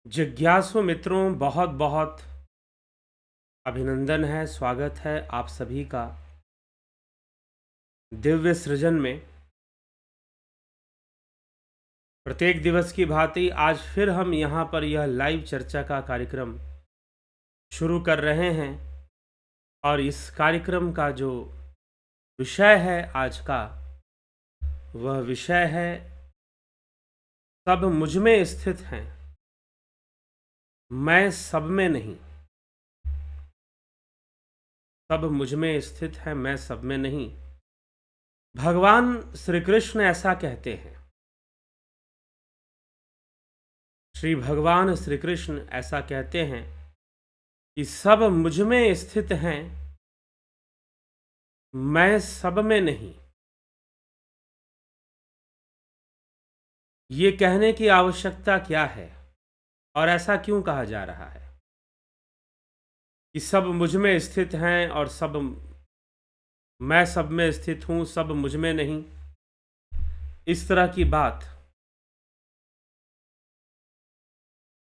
जिज्ञासु मित्रों, बहुत बहुत अभिनंदन है, स्वागत है आप सभी का दिव्य सृजन में। प्रत्येक दिवस की भांति आज फिर हम यहाँ पर यह लाइव चर्चा का कार्यक्रम शुरू कर रहे हैं और इस कार्यक्रम का जो विषय है आज का, वह विषय है सब मुझ में स्थित हैं, मैं सब में नहीं। सब मुझ में स्थित है, मैं सब में नहीं। भगवान श्री कृष्ण ऐसा कहते हैं। श्री भगवान श्री कृष्ण ऐसा कहते हैं कि सब मुझ में स्थित हैं, मैं सब में नहीं। ये कहने की आवश्यकता क्या है और ऐसा क्यों कहा जा रहा है कि सब मुझ में स्थित हैं और मैं सब में स्थित हूं, सब मुझ में नहीं? इस तरह की बात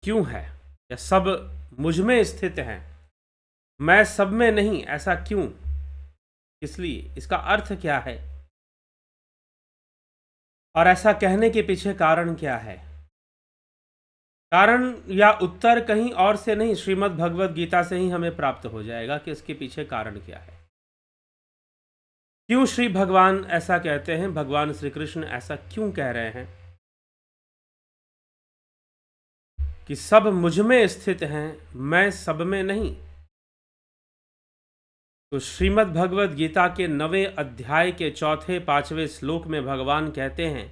क्यों है? या सब मुझ में स्थित हैं, मैं सब में नहीं, ऐसा क्यों? इसलिए इसका अर्थ क्या है और ऐसा कहने के पीछे कारण क्या है? कारण या उत्तर कहीं और से नहीं, श्रीमद् भगवद गीता से ही हमें प्राप्त हो जाएगा कि इसके पीछे कारण क्या है। क्यों श्री भगवान ऐसा कहते हैं, भगवान श्री कृष्ण ऐसा क्यों कह रहे हैं कि सब मुझ में स्थित हैं, मैं सब में नहीं? तो श्रीमद् भगवद गीता के 9वें अध्याय के 4-5वें श्लोक में भगवान कहते हैं,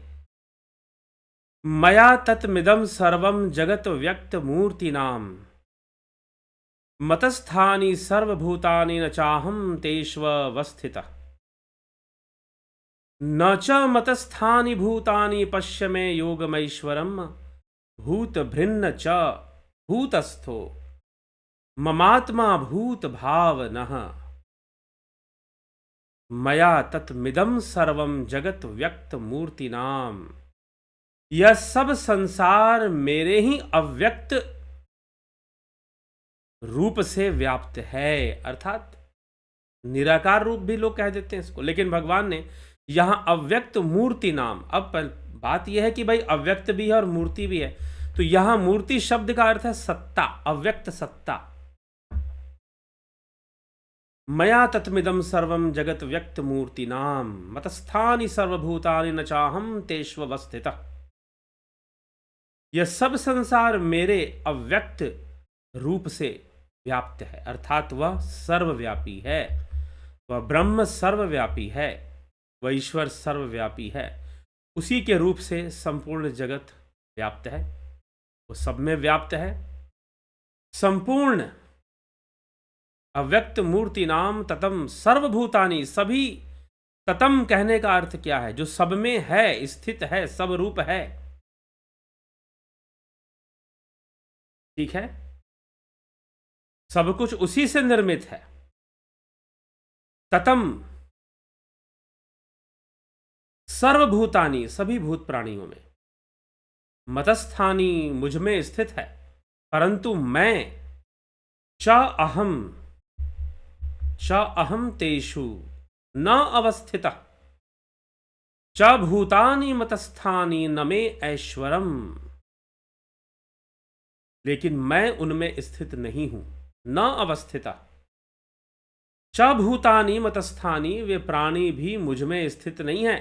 मया तत्मिदं सर्वं जगत व्यक्त मूर्तिनाम मतस्थानि सर्वभूतानि न चाहं तेष्वस्थितः न च मतस्थानि भूतानि पश्य मे योगमैश्वरम् भूतभृन्न च भूतस्थो ममात्मा भूत भावनः मया तत्मिदं सर्वं जगत व्यक्त मूर्तिनाम। यह सब संसार मेरे ही अव्यक्त रूप से व्याप्त है, अर्थात निराकार रूप भी लोग कह देते हैं इसको, लेकिन भगवान ने यहां अव्यक्त मूर्ति नाम। अब बात यह है कि भाई अव्यक्त भी है और मूर्ति भी है, तो यहां मूर्ति शब्द का अर्थ है सत्ता, अव्यक्त सत्ता। मया तत्मिदं सर्वं जगत व्यक्त मूर्ति नाम मतस्थानि सर्वभूतानि न चाहं तेष्वस्थितः। यह सब संसार मेरे अव्यक्त रूप से व्याप्त है, अर्थात वह सर्वव्यापी है, वह ब्रह्म सर्वव्यापी है, वह ईश्वर सर्वव्यापी है। उसी के रूप से संपूर्ण जगत व्याप्त है, वो सब में व्याप्त है। संपूर्ण अव्यक्त मूर्ति नाम ततम सर्वभूतानि, सभी ततम कहने का अर्थ क्या है? जो सब में है, स्थित है, सब रूप है। ठीक है, सब कुछ उसी से निर्मित है। ततम सर्वभूतानि, सभी भूत प्राणियों में। मतस्थानी, मुझ में स्थित है, परंतु मैं च अहम तेषु न अवस्थितः च भूतानि मतस्थानि न मे ऐश्वरम। लेकिन मैं उनमें स्थित नहीं हूं, न अवस्थितः च भूतानि मतस्थानि, वे प्राणी भी मुझ में स्थित नहीं है।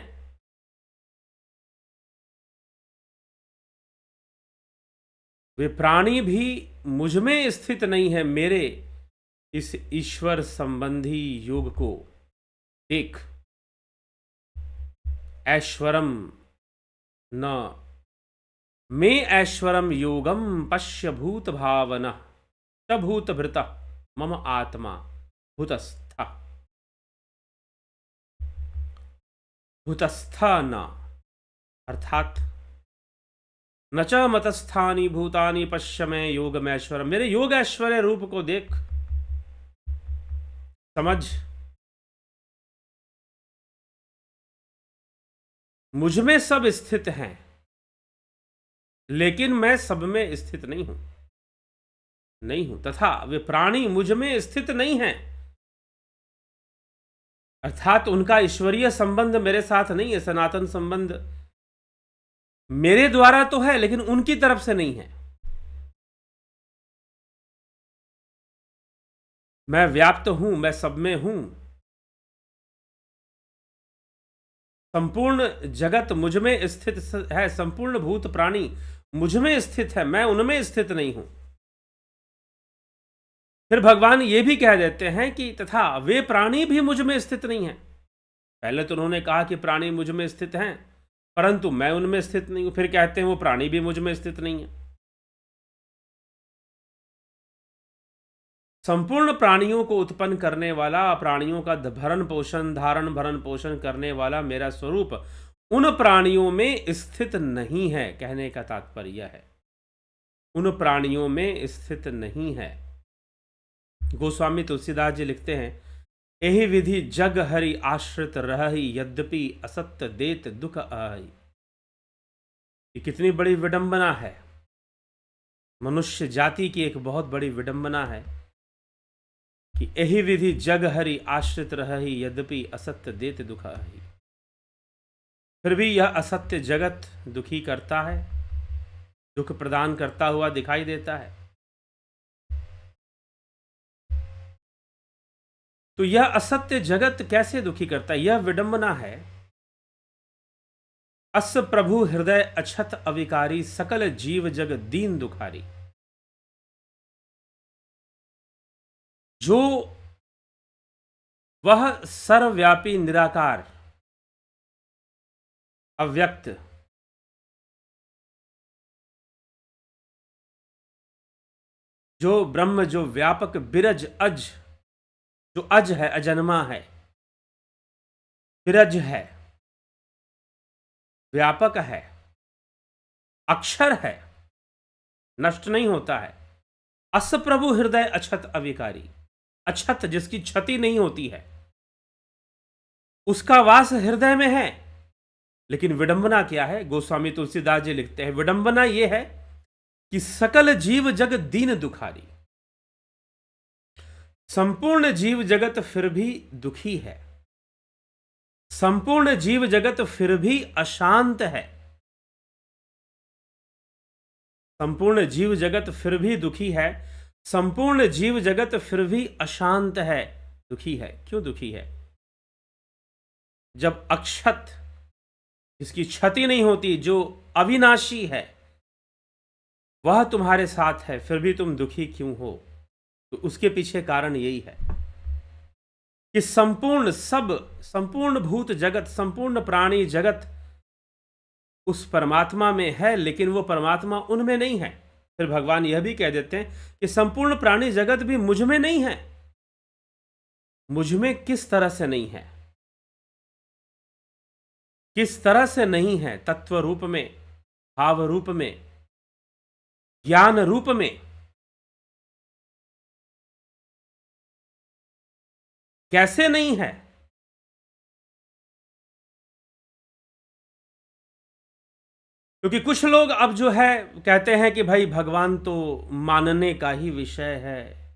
वे प्राणी भी मुझ में स्थित नहीं है। मेरे इस ईश्वर संबंधी योग को देख। ऐश्वरम न मे ऐश्वरम योगम पश्य भूत भावना च भूत भृत मम आत्मा भूतस्थ भूतस्थ न, अर्थात न च मतस्थानी भूतानी पश्य में योग ऐश्वर्य, मेरे योग ऐश्वर्य रूप को देख, समझ। मुझ में सब स्थित हैं, लेकिन मैं सब में स्थित नहीं हूं, नहीं हूं, तथा वे प्राणी मुझ में स्थित नहीं हैं। अर्थात उनका ईश्वरीय संबंध मेरे साथ नहीं है, सनातन संबंध मेरे द्वारा तो है लेकिन उनकी तरफ से नहीं है। मैं व्याप्त हूं, मैं सब में हूं, संपूर्ण जगत मुझ में स्थित है, संपूर्ण भूत प्राणी मुझ में स्थित है, मैं उनमें स्थित नहीं हूं। फिर भगवान ये भी कह देते हैं कि तथा वे प्राणी भी मुझ में स्थित नहीं हैं। पहले तो उन्होंने कहा कि प्राणी मुझ में स्थित हैं, परंतु मैं उनमें स्थित नहीं हूं। फिर कहते हैं वो प्राणी भी मुझ में स्थित नहीं है। संपूर्ण प्राणियों को उत्पन्न करने वाला, प्राणियों का भरण पोषण, धारण भरण पोषण करने वाला मेरा स्वरूप उन प्राणियों में स्थित नहीं है। कहने का तात्पर्य है उन प्राणियों में स्थित नहीं है। गोस्वामी तुलसीदास जी लिखते हैं, यही विधि जग हरि आश्रित रही, यद्यपि असत्य देत दुख आही। ये कितनी बड़ी विडंबना है, मनुष्य जाति की एक बहुत बड़ी विडंबना है कि यही विधि जग हरि आश्रित रही, यद्यपि असत्य देत दुख आही। फिर भी यह असत्य जगत दुखी करता है, दुख प्रदान करता हुआ दिखाई देता है। तो यह असत्य जगत कैसे दुखी करता है? यह विडंबना है। अस प्रभु हृदय अछत अविकारी, सकल जीव जग दीन दुखारी। जो वह सर्वव्यापी निराकार अव्यक्त जो ब्रह्म, जो व्यापक बिरज अज, जो अज है, अजन्मा है, बिरज है, व्यापक है, अक्षर है, नष्ट नहीं होता है। अस प्रभु हृदय अछत अविकारी, अछत जिसकी क्षति नहीं होती है, उसका वास हृदय में है। लेकिन विडंबना क्या है? गोस्वामी तुलसीदास जी लिखते हैं, विडंबना यह है कि सकल जीव जग दीन दुखारी। संपूर्ण जीव जगत फिर भी दुखी है, संपूर्ण जीव जगत फिर भी अशांत है, संपूर्ण जीव जगत फिर भी दुखी है, संपूर्ण जीव जगत फिर भी अशांत है, दुखी है। क्यों दुखी है? जब अक्षत, जिसकी क्षति नहीं होती, जो अविनाशी है, वह तुम्हारे साथ है, फिर भी तुम दुखी क्यों हो? तो उसके पीछे कारण यही है कि संपूर्ण भूत जगत, संपूर्ण प्राणी जगत उस परमात्मा में है, लेकिन वो परमात्मा उनमें नहीं है। फिर भगवान यह भी कह देते हैं कि संपूर्ण प्राणी जगत भी मुझ में नहीं है। मुझ में किस तरह से नहीं है? किस तरह से नहीं है? तत्व रूप में, भाव रूप में, ज्ञान रूप में। कैसे नहीं है? क्योंकि कुछ लोग अब जो है कहते हैं कि भाई भगवान तो मानने का ही विषय है।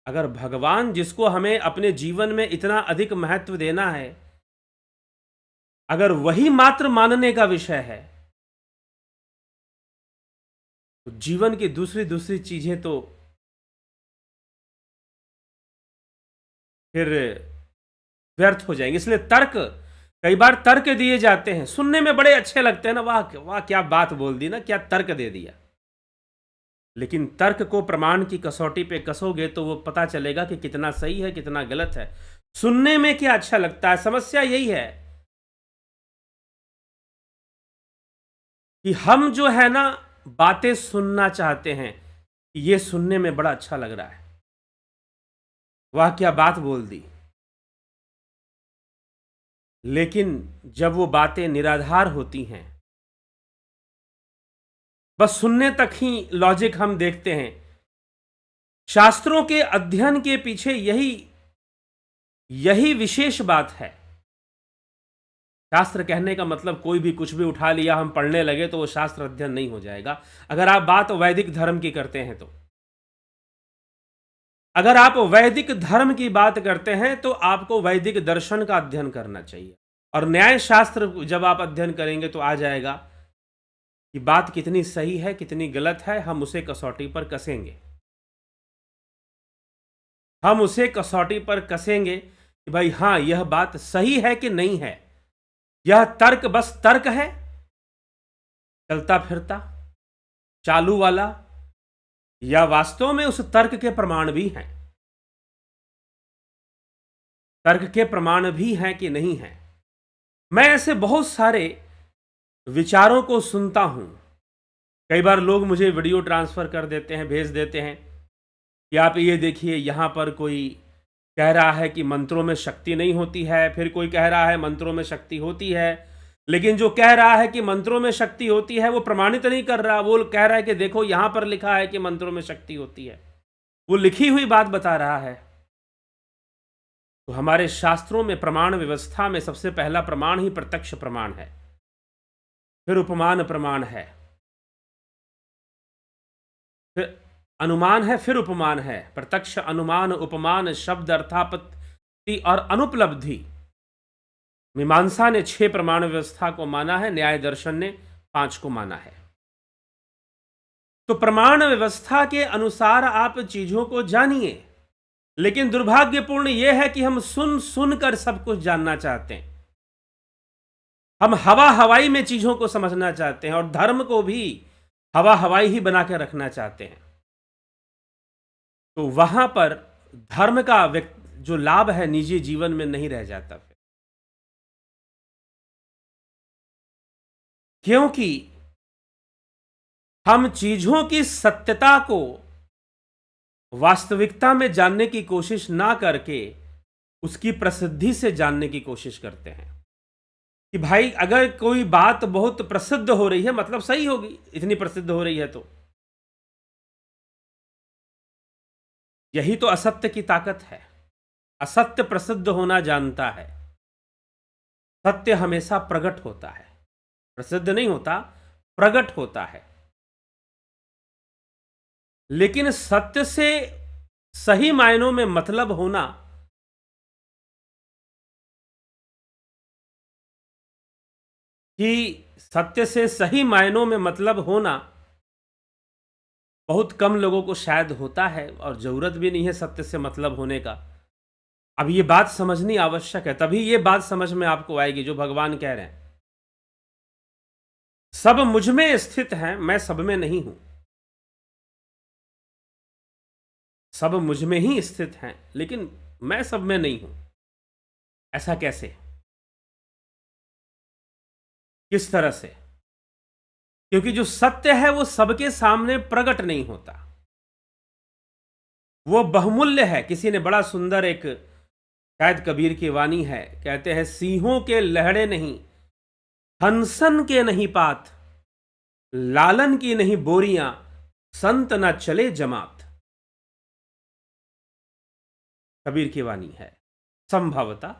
अगर भगवान, जिसको हमें अपने जीवन में इतना अधिक महत्व देना है, अगर वही मात्र मानने का विषय है, तो जीवन की दूसरी चीजें तो फिर व्यर्थ हो जाएंगे। इसलिए तर्क, कई बार तर्क दिए जाते हैं, सुनने में बड़े अच्छे लगते हैं ना, वाह वाह क्या बात बोल दी ना, क्या तर्क दे दिया। लेकिन तर्क को प्रमाण की कसौटी पे कसोगे तो वो पता चलेगा कि कितना सही है, कितना गलत है। सुनने में क्या अच्छा लगता है? समस्या यही है कि हम जो है ना, बातें सुनना चाहते हैं, ये सुनने में बड़ा अच्छा लग रहा है, वाह क्या बात बोल दी। लेकिन जब वो बातें निराधार होती हैं, बस सुनने तक ही लॉजिक हम देखते हैं। शास्त्रों के अध्ययन के पीछे यही विशेष बात है शास्त्र कहने का मतलब कोई भी कुछ भी उठा लिया, हम पढ़ने लगे तो वो शास्त्र अध्ययन नहीं हो जाएगा। अगर आप बात वैदिक धर्म की करते हैं तो, अगर आप वैदिक धर्म की बात करते हैं तो आपको वैदिक दर्शन का अध्ययन करना चाहिए, और न्याय शास्त्र जब आप अध्ययन करेंगे तो आ जाएगा कि बात कितनी सही है कितनी गलत है, हम उसे कसौटी पर कसेंगे। हम उसे कसौटी पर कसेंगे कि भाई हाँ, यह बात सही है कि नहीं है। यह तर्क बस तर्क है, चलता फिरता चालू वाला, या वास्तव में उस तर्क के प्रमाण भी हैं, तर्क के प्रमाण भी हैं कि नहीं हैं। मैं ऐसे बहुत सारे विचारों को सुनता हूं। कई बार लोग मुझे वीडियो ट्रांसफर कर देते हैं, भेज देते हैं कि आप ये देखिए, यहां पर कोई कह रहा है कि मंत्रों में शक्ति नहीं होती है, फिर कोई कह रहा है मंत्रों में शक्ति होती है, लेकिन जो कह रहा है कि मंत्रों में शक्ति होती है वो प्रमाणित नहीं कर रहा। वो कह रहा है कि देखो यहां पर लिखा है कि मंत्रों में शक्ति होती है, वो लिखी हुई बात बता रहा है। तो हमारे शास्त्रों में प्रमाण व्यवस्था में सबसे पहला प्रमाण ही प्रत्यक्ष प्रमाण है, फिर उपमान प्रमाण है, फिर अनुमान है, फिर उपमान है। प्रत्यक्ष, अनुमान, उपमान, शब्द, अर्थापत्ति और अनुपलब्धि। मीमांसा ने 6 प्रमाण व्यवस्था को माना है, न्याय दर्शन ने 5 को माना है। तो प्रमाण व्यवस्था के अनुसार आप चीजों को जानिए, लेकिन दुर्भाग्यपूर्ण यह है कि हम सुन सुनकर सब कुछ जानना चाहते हैं। हम हवा हवाई में चीजों को समझना चाहते हैं, और धर्म को भी हवा हवाई ही बना के रखना चाहते हैं। तो वहां पर धर्म का जो लाभ है निजी जीवन में नहीं रह जाता फिर, क्योंकि हम चीजों की सत्यता को वास्तविकता में जानने की कोशिश ना करके उसकी प्रसिद्धि से जानने की कोशिश करते हैं कि भाई अगर कोई बात बहुत प्रसिद्ध हो रही है मतलब सही होगी, इतनी प्रसिद्ध हो रही है तो। यही तो असत्य की ताकत है। असत्य प्रसिद्ध होना जानता है, सत्य हमेशा प्रकट होता है, प्रसिद्ध नहीं होता, प्रकट होता है। लेकिन सत्य से सही मायनों में मतलब होना कि सत्य से सही मायनों में मतलब होना बहुत कम लोगों को शायद होता है, और जरूरत भी नहीं है सत्य से मतलब होने का। अब ये बात समझनी आवश्यक है, तभी ये बात समझ में आपको आएगी जो भगवान कह रहे हैं, सब मुझ में स्थित हैं, मैं सब में नहीं हूं। सब मुझ में ही स्थित हैं लेकिन मैं सब में नहीं हूं। ऐसा कैसे, किस तरह से? क्योंकि जो सत्य है वो सबके सामने प्रकट नहीं होता, वो बहुमूल्य है। किसी ने बड़ा सुंदर एक, शायद कबीर की वाणी है, कहते हैं सिंहों के लहड़े नहीं, हंसन के नहीं पात, लालन की नहीं बोरियां, संत न चले जमात। कबीर की वाणी है। संभवतः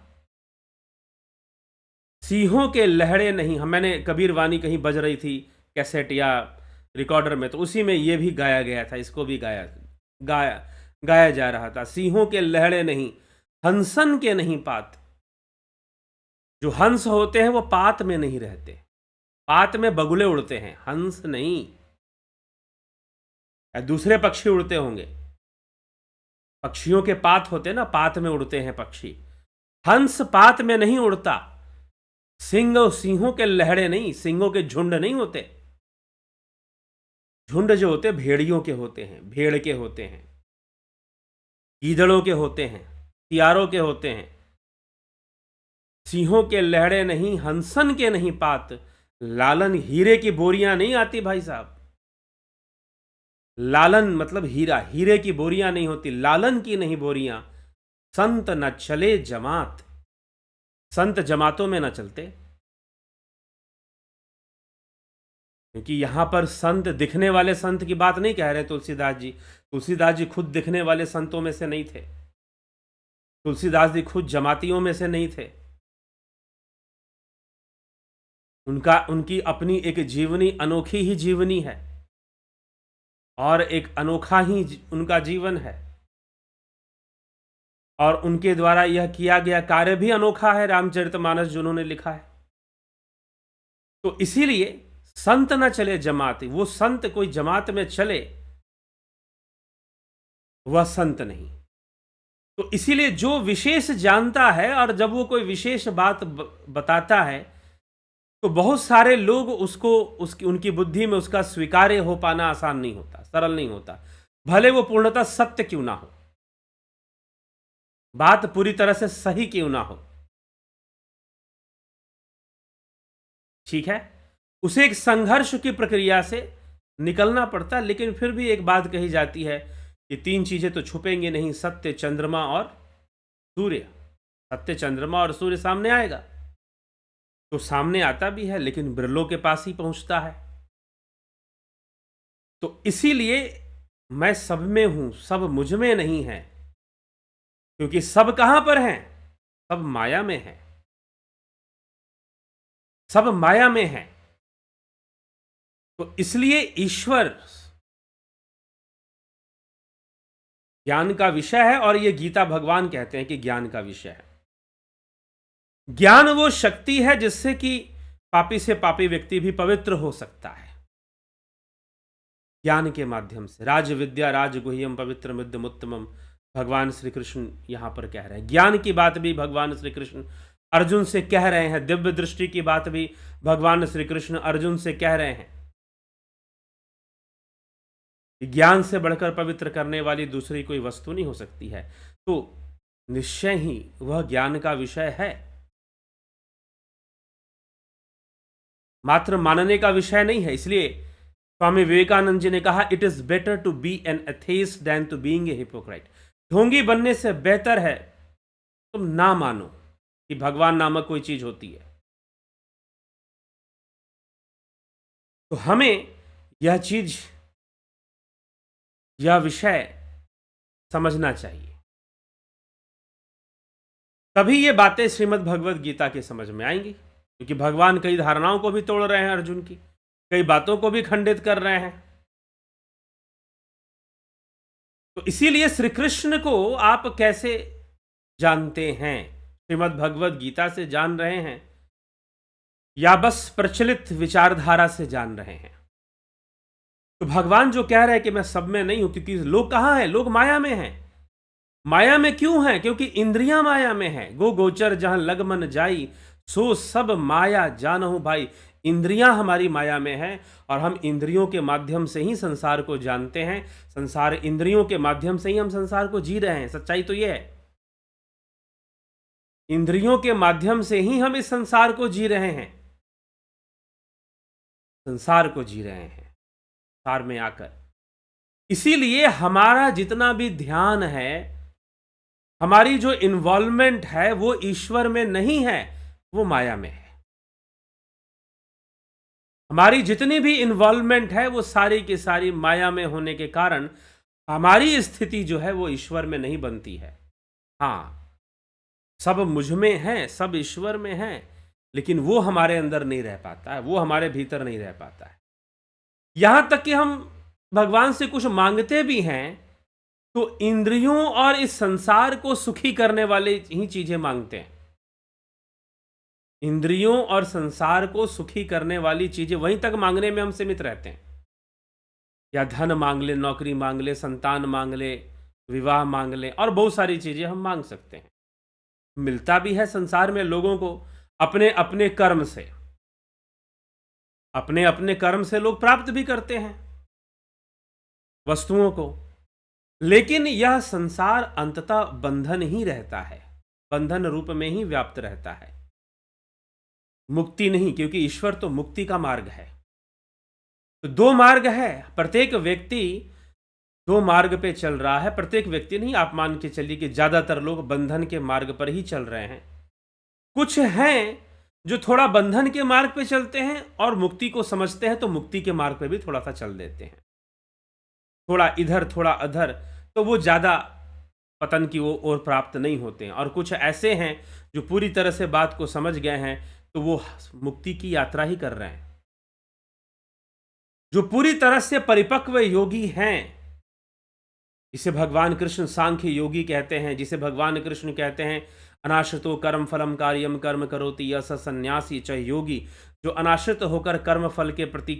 सिंहों के लहड़े नहीं, मैंने कबीर वाणी कहीं बज रही थी कैसेट या रिकॉर्डर में, तो उसी में यह भी गाया गया था, इसको भी गाया जा रहा था। सिंहों के लहड़े नहीं, हंसन के नहीं पात। जो हंस होते हैं वो पात में नहीं रहते, पात में बगुले उड़ते हैं, हंस नहीं। दूसरे पक्षी उड़ते होंगे, पक्षियों के पात होते ना, पात में उड़ते हैं पक्षी। हंस पात में नहीं उड़ता। सिंहों के लहड़े नहीं, सिंहों के झुंड नहीं होते। झुंड जो होते भेड़ियों के होते हैं, भेड़ के होते हैं, गीदड़ों के होते हैं, सियारों के होते हैं। सिंहों के लहड़े नहीं, हंसन के नहीं पात, लालन हीरे की बोरियां नहीं आती भाई साहब। लालन मतलब हीरा, हीरे की बोरियां नहीं होती, लालन की नहीं बोरियां। संत न चले जमात, संत जमातों में न चलते। क्योंकि यहां पर संत दिखने वाले संत की बात नहीं कह रहे तुलसीदास जी। तुलसीदास जी खुद दिखने वाले संतों में से नहीं थे, तुलसीदास जी खुद जमातियों में से नहीं थे। उनकी अपनी एक जीवनी, अनोखी ही जीवनी है और एक अनोखा ही उनका जीवन है और उनके द्वारा यह किया गया कार्य भी अनोखा है, रामचरितमानस जो उन्होंने लिखा है। तो इसीलिए संत न चले जमात, वो संत कोई जमात में चले वह संत नहीं। तो इसीलिए जो विशेष जानता है और जब वो कोई विशेष बात बताता है तो बहुत सारे लोग उनकी बुद्धि में उसका स्वीकार्य हो पाना आसान नहीं होता, सरल नहीं होता, भले वो पूर्णतः सत्य क्यों ना हो, बात पूरी तरह से सही क्यों ना हो। ठीक है, उसे एक संघर्ष की प्रक्रिया से निकलना पड़ता, लेकिन फिर भी एक बात कही जाती है कि 3 चीजें तो छुपेंगे नहीं, सत्य, चंद्रमा और सूर्य। सत्य, चंद्रमा और सूर्य सामने आएगा, तो सामने आता भी है लेकिन बिरलों के पास ही पहुंचता है। तो इसीलिए मैं सब में हूं, सब मुझ में नहीं है, क्योंकि सब कहां पर हैं? सब माया में है, सब माया में है। तो इसलिए ईश्वर ज्ञान का विषय है और यह गीता भगवान कहते हैं कि ज्ञान का विषय है। ज्ञान वो शक्ति है जिससे कि पापी से पापी व्यक्ति भी पवित्र हो सकता है। ज्ञान के माध्यम से राज विद्या राज गुह्यम पवित्र मिद्यम उत्तमम, भगवान श्री कृष्ण यहां पर कह रहे हैं। ज्ञान की बात भी भगवान श्री कृष्ण अर्जुन से कह रहे हैं, दिव्य दृष्टि की बात भी भगवान श्री कृष्ण अर्जुन से कह रहे हैं। ज्ञान से बढ़कर पवित्र करने वाली दूसरी कोई वस्तु नहीं हो सकती है। तो निश्चय ही वह ज्ञान का विषय है, मात्र मानने का विषय नहीं है। इसलिए स्वामी विवेकानंद जी ने कहा, it is better to be an atheist than to being a hypocrite. ढोंगी बनने से बेहतर है तुम ना मानो कि भगवान नामक कोई चीज होती है। तो हमें यह चीज, यह विषय समझना चाहिए, तभी ये बातें श्रीमद् भगवद गीता के समझ में आएंगी। क्योंकि भगवान कई धारणाओं को भी तोड़ रहे हैं अर्जुन की, कई बातों को भी खंडित कर रहे हैं। तो इसीलिए श्री कृष्ण को आप कैसे जानते हैं? श्रीमद् भगवद गीता से जान रहे हैं या बस प्रचलित विचारधारा से जान रहे हैं? तो भगवान जो कह रहे हैं कि मैं सब में नहीं हूं, क्योंकि लोग कहां हैं? लोग माया में हैं। माया में क्यों हैं? क्योंकि इंद्रियां माया में हैं। गो गोचर जहां लग मन जाई, सो सब माया जानहु भाई। इंद्रियां हमारी माया में हैं और हम इंद्रियों के माध्यम से ही संसार को जानते हैं। संसार इंद्रियों के माध्यम से ही हम संसार को जी रहे हैं। सच्चाई तो यह है, इंद्रियों के माध्यम से ही हम इस संसार को जी रहे हैं, संसार को जी रहे हैं संसार में आकर। इसीलिए हमारा जितना भी ध्यान है, हमारी जो इन्वॉल्वमेंट है, वो ईश्वर में नहीं है, वो माया में है। हमारी जितनी भी इन्वॉल्वमेंट है वो सारी की सारी माया में होने के कारण हमारी स्थिति जो है वो ईश्वर में नहीं बनती है। हाँ, सब मुझ में है, सब ईश्वर में है, लेकिन वो हमारे अंदर नहीं रह पाता है, वो हमारे भीतर नहीं रह पाता है। यहां तक कि हम भगवान से कुछ मांगते भी हैं तो इंद्रियों और इस संसार को सुखी करने वाले ही चीजें मांगते हैं। इंद्रियों और संसार को सुखी करने वाली चीजें वहीं तक मांगने में हम सीमित रहते हैं। या धन मांग ले, नौकरी मांग ले, संतान मांग ले, विवाह मांग ले, और बहुत सारी चीजें हम मांग सकते हैं। मिलता भी है संसार में लोगों को अपने अपने कर्म से, अपने अपने कर्म से लोग प्राप्त भी करते हैं वस्तुओं को। लेकिन यह संसार अंततः बंधन ही रहता है, बंधन रूप में ही व्याप्त रहता है, मुक्ति नहीं। क्योंकि ईश्वर तो मुक्ति का मार्ग है। तो 2 मार्ग है, प्रत्येक व्यक्ति 2 मार्ग पे चल रहा है। प्रत्येक व्यक्ति नहीं, आप मान के चलिए कि ज्यादातर लोग बंधन के मार्ग पर ही चल रहे हैं। कुछ हैं जो थोड़ा बंधन के मार्ग पे चलते हैं और मुक्ति को समझते हैं तो मुक्ति के मार्ग पे भी थोड़ा सा चल देते हैं, थोड़ा इधर थोड़ा अधर, तो वो ज्यादा पतन की ओर प्राप्त नहीं होते हैं। और कुछ ऐसे हैं जो पूरी तरह से बात को समझ गए हैं तो वो मुक्ति की यात्रा ही कर रहे हैं। जो पूरी तरह से परिपक्व योगी हैं, जिसे भगवान कृष्ण सांख्य योगी कहते हैं, जिसे भगवान कृष्ण कहते हैं अनाश्रितो कर्म फलम कार्यम कर्म करोति यस सन्यासी च योगी, जो अनाश्रित होकर कर्म फल के प्रति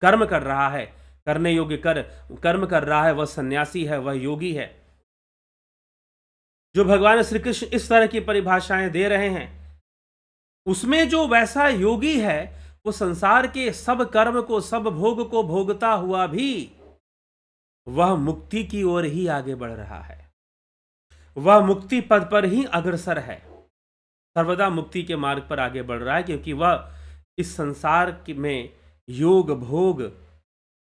कर्म कर रहा है, करने योग्य कर्म कर रहा है, वह सन्यासी है, वह योगी है। जो भगवान श्री कृष्ण इस तरह की परिभाषाएं दे रहे हैं, उसमें जो वैसा योगी है वो संसार के सब कर्म को, सब भोग को भोगता हुआ भी वह मुक्ति की ओर ही आगे बढ़ रहा है, वह मुक्ति पद पर ही अग्रसर है, सर्वदा मुक्ति के मार्ग पर आगे बढ़ रहा है, क्योंकि वह इस संसार में योग भोग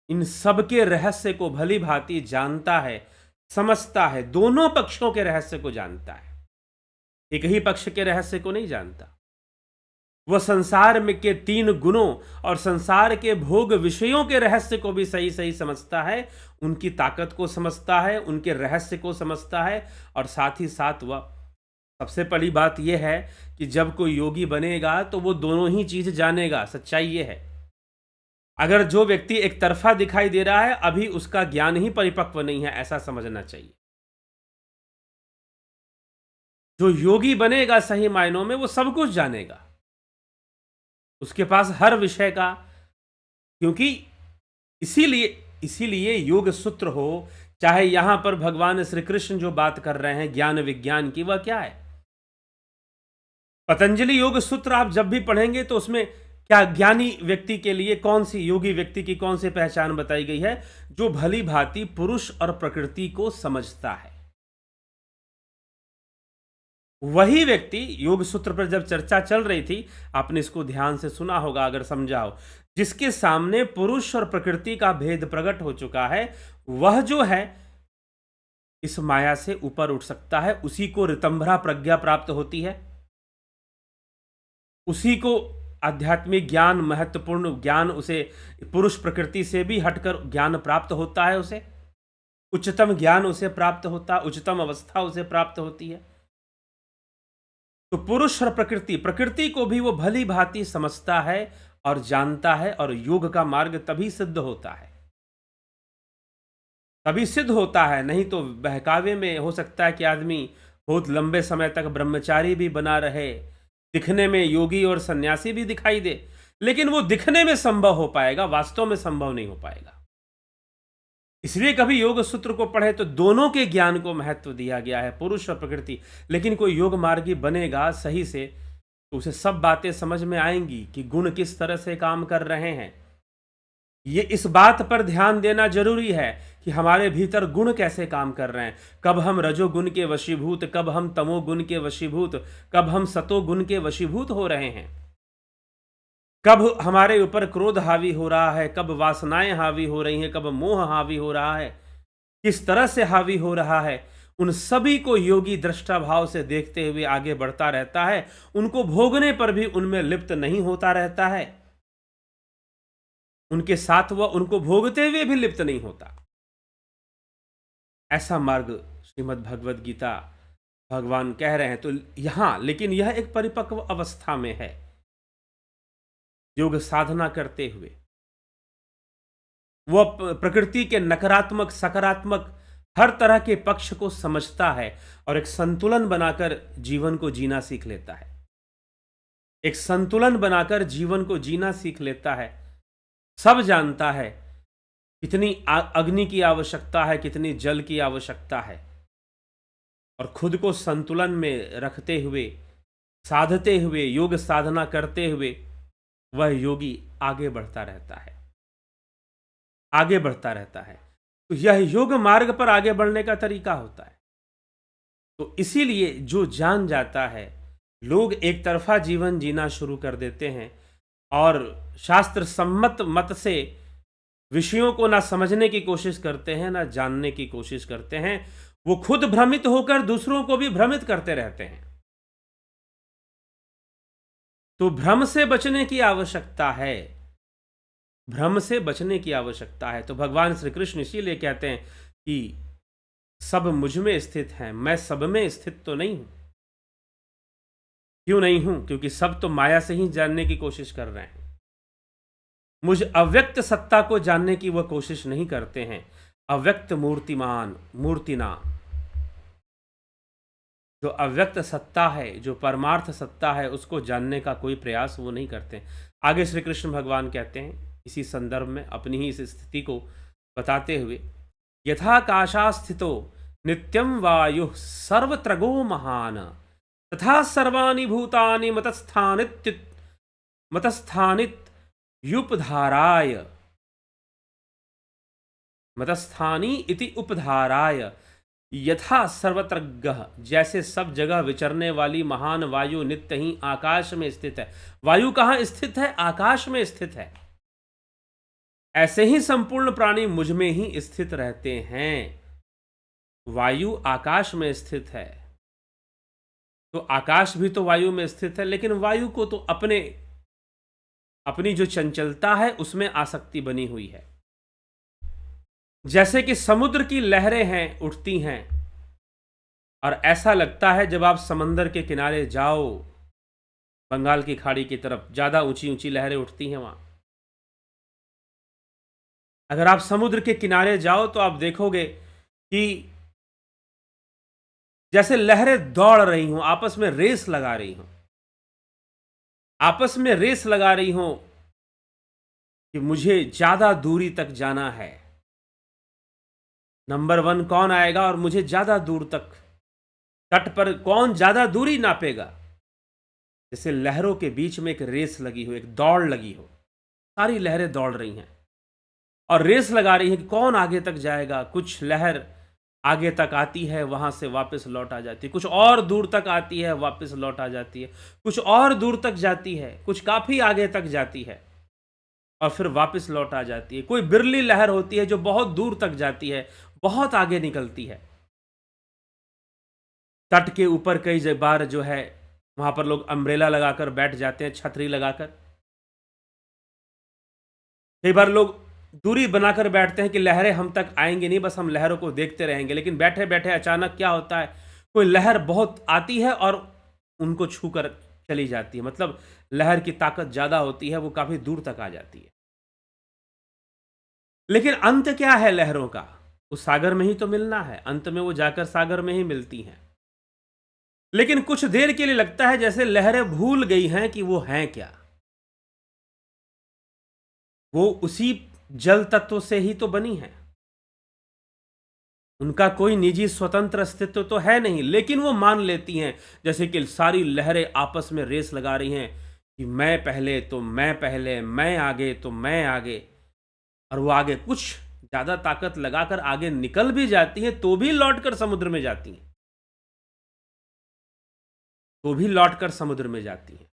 इन सब के रहस्य को भली भांति जानता है, समझता है, दोनों पक्षों के रहस्य को जानता है, एक ही पक्ष के रहस्य को नहीं जानता। वह संसार में के 3 गुणों और संसार के भोग विषयों के रहस्य को भी सही सही समझता है, उनकी ताकत को समझता है, उनके रहस्य को समझता है, और साथ ही साथ वह सबसे बड़ी बात यह है कि जब कोई योगी बनेगा तो वो दोनों ही चीज जानेगा। सच्चाई ये है, अगर जो व्यक्ति एक तरफा दिखाई दे रहा है, अभी उसका ज्ञान ही परिपक्व नहीं है, ऐसा समझना चाहिए। जो योगी बनेगा सही मायनों में, वो सब कुछ जानेगा, उसके पास हर विषय का, क्योंकि इसीलिए योग सूत्र हो, चाहे यहां पर भगवान श्री कृष्ण जो बात कर रहे हैं ज्ञान विज्ञान की, वह क्या है? पतंजलि योग सूत्र आप जब भी पढ़ेंगे तो उसमें क्या ज्ञानी व्यक्ति के लिए कौन सी, योगी व्यक्ति की कौन सी पहचान बताई गई है? जो भली भांति पुरुष और प्रकृति को समझता है, वही व्यक्ति। योग सूत्र पर जब चर्चा चल रही थी, आपने इसको ध्यान से सुना होगा अगर समझा हो, जिसके सामने पुरुष और प्रकृति का भेद प्रकट हो चुका है, वह जो है इस माया से ऊपर उठ सकता है, उसी को ऋतंभरा प्रज्ञा प्राप्त होती है, उसी को आध्यात्मिक ज्ञान, महत्वपूर्ण ज्ञान, उसे पुरुष प्रकृति से भी हटकर ज्ञान प्राप्त होता है, उसे उच्चतम ज्ञान उसे प्राप्त होता, उच्चतम अवस्था उसे प्राप्त होती है। तो पुरुष और प्रकृति को भी वो भली भांति समझता है और जानता है, और योग का मार्ग तभी सिद्ध होता है, तभी सिद्ध होता है। नहीं तो बहकावे में हो सकता है कि आदमी बहुत लंबे समय तक ब्रह्मचारी भी बना रहे, दिखने में योगी और सन्यासी भी दिखाई दे, लेकिन वो दिखने में संभव हो पाएगा, वास्तव में संभव नहीं हो पाएगा। इसलिए कभी योग सूत्र को पढ़े तो दोनों के ज्ञान को महत्व दिया गया है, पुरुष और प्रकृति। लेकिन कोई योग मार्गी बनेगा सही से तो उसे सब बातें समझ में आएंगी कि गुण किस तरह से काम कर रहे हैं। ये इस बात पर ध्यान देना जरूरी है कि हमारे भीतर गुण कैसे काम कर रहे हैं, कब हम रजोगुण के वशीभूत, कब हम तमोगुण के वशीभूत, कब हम सतोगुण के वशीभूत हो रहे हैं, कब हमारे ऊपर क्रोध हावी हो रहा है, कब वासनाएं हावी हो रही हैं, कब मोह हावी हो रहा है, किस तरह से हावी हो रहा है, उन सभी को योगी दृष्टा भाव से देखते हुए आगे बढ़ता रहता है। उनको भोगने पर भी उनमें लिप्त नहीं होता रहता है, उनके साथ वह उनको भोगते हुए भी लिप्त नहीं होता। ऐसा मार्ग श्रीमद् भगवद गीता भगवान कह रहे हैं। तो यहां लेकिन यह एक परिपक्व अवस्था में है, योग साधना करते हुए वह प्रकृति के नकारात्मक सकारात्मक हर तरह के पक्ष को समझता है और एक संतुलन बनाकर जीवन को जीना सीख लेता है, एक संतुलन बनाकर जीवन को जीना सीख लेता है। सब जानता है कितनी अग्नि की आवश्यकता है, कितनी जल की आवश्यकता है, और खुद को संतुलन में रखते हुए, साधते हुए, योग साधना करते हुए वह योगी आगे बढ़ता रहता है, आगे बढ़ता रहता है। तो यह योग मार्ग पर आगे बढ़ने का तरीका होता है। तो इसीलिए जो जान जाता है, लोग एक तरफा जीवन जीना शुरू कर देते हैं और शास्त्र सम्मत मत से विषयों को ना समझने की कोशिश करते हैं, ना जानने की कोशिश करते हैं। वो खुद भ्रमित होकर दूसरों को भी भ्रमित करते रहते हैं। तो भ्रम से बचने की आवश्यकता है, भ्रम से बचने की आवश्यकता है। तो भगवान श्री कृष्ण इसीलिए कहते हैं कि सब मुझ में स्थित हैं, मैं सब में स्थित तो नहीं हूं। क्यों नहीं हूं? क्योंकि सब तो माया से ही जानने की कोशिश कर रहे हैं। मुझ अव्यक्त सत्ता को जानने की वह कोशिश नहीं करते हैं। अव्यक्त मूर्तिमान, मूर्तिनाम, जो अव्यक्त सत्ता है, जो परमार्थ सत्ता है, उसको जानने का कोई प्रयास वो नहीं करते। आगे श्री कृष्ण भगवान कहते हैं इसी संदर्भ में अपनी ही इस स्थिति को बताते हुए, यथाकाशा स्थितो नित्यम वायु सर्वत्रगो महान तथा सर्वाणि भूतानि मतस्थानित युपधाराय, मतस्थानी इति उपधाराय, यथा सर्वत्रगः, जैसे सब जगह विचरने वाली महान वायु नित्य ही आकाश में स्थित है। वायु कहाँ स्थित है? आकाश में स्थित है। ऐसे ही संपूर्ण प्राणी मुझ में ही स्थित रहते हैं। वायु आकाश में स्थित है, तो आकाश भी तो वायु में स्थित है, लेकिन वायु को तो अपनी जो चंचलता है उसमें आसक्ति बनी हुई है। जैसे कि समुद्र की लहरें हैं, उठती हैं, और ऐसा लगता है जब आप समंदर के किनारे जाओ, बंगाल की खाड़ी की तरफ ज़्यादा ऊंची ऊंची लहरें उठती हैं वहां। अगर आप समुद्र के किनारे जाओ तो आप देखोगे कि जैसे लहरें दौड़ रही हों, आपस में रेस लगा रही हों, आपस में रेस लगा रही हों कि मुझे ज़्यादा दूरी तक जाना है, नंबर 1 कौन आएगा और मुझे ज़्यादा दूर तक, तट पर कौन ज़्यादा दूरी नापेगा। जैसे लहरों के बीच में एक रेस लगी हो, एक दौड़ लगी हो, सारी लहरें दौड़ रही हैं और रेस लगा रही हैं कि कौन आगे तक जाएगा। कुछ लहर आगे तक आती है, वहां से वापस लौट आ जाती है, कुछ और दूर तक आती है, वापस लौट आ जाती है, कुछ और दूर तक जाती है, कुछ काफ़ी आगे तक जाती है और फिर वापस लौट आ जाती है। कोई बिरली लहर होती है जो बहुत दूर तक जाती है, बहुत आगे निकलती है। तट के ऊपर कई बार जो है वहां पर लोग अम्ब्रेला लगाकर बैठ जाते हैं, छतरी लगाकर। कई बार लोग दूरी बनाकर बैठते हैं कि लहरें हम तक आएंगी नहीं, बस हम लहरों को देखते रहेंगे। लेकिन बैठे बैठे अचानक क्या होता है, कोई लहर बहुत आती है और उनको छूकर चली जाती है। मतलब लहर की ताकत ज्यादा होती है, वो काफी दूर तक आ जाती है। लेकिन अंत क्या है लहरों का? उस सागर में ही तो मिलना है, अंत में वो जाकर सागर में ही मिलती हैं। लेकिन कुछ देर के लिए लगता है जैसे लहरें भूल गई हैं कि वो हैं क्या। वो उसी जल तत्व से ही तो बनी है, उनका कोई निजी स्वतंत्र अस्तित्व तो है नहीं, लेकिन वो मान लेती हैं जैसे कि सारी लहरें आपस में रेस लगा रही हैं कि मैं पहले तो मैं पहले, मैं आगे तो मैं आगे। और वो आगे कुछ ज्यादा ताकत लगाकर आगे निकल भी जाती हैं तो भी लौटकर समुद्र में जाती हैं, तो भी लौटकर समुद्र में जाती हैं।